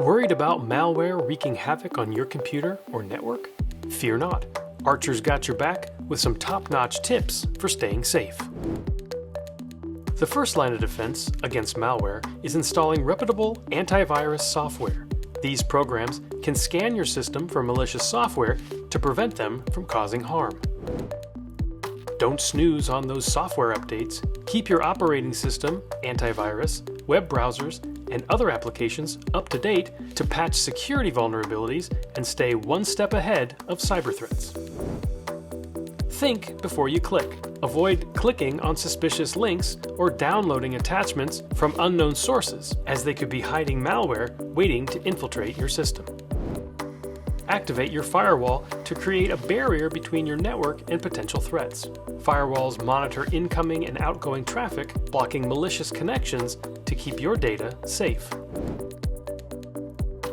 Worried about malware wreaking havoc on your computer or network? Fear not. Archer's got your back with some top-notch tips for staying safe. The first line of defense against malware is installing reputable antivirus software. These programs can scan your system for malicious software to prevent them from causing harm. Don't snooze on those software updates. Keep your operating system, antivirus, web browsers, and other applications up to date to patch security vulnerabilities and stay one step ahead of cyber threats. Think before you click. Avoid clicking on suspicious links or downloading attachments from unknown sources, as they could be hiding malware waiting to infiltrate your system. Activate your firewall to create a barrier between your network and potential threats. Firewalls monitor incoming and outgoing traffic, blocking malicious connections to keep your data safe.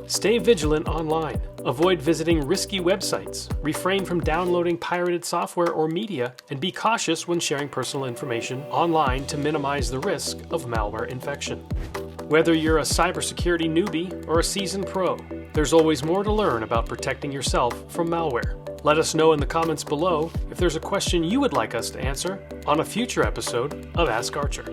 Stay vigilant online. Avoid visiting risky websites. Refrain from downloading pirated software or media, and be cautious when sharing personal information online to minimize the risk of malware infection. Whether you're a cybersecurity newbie or a seasoned pro, there's always more to learn about protecting yourself from malware. Let us know in the comments below if there's a question you would like us to answer on a future episode of Ask Archer.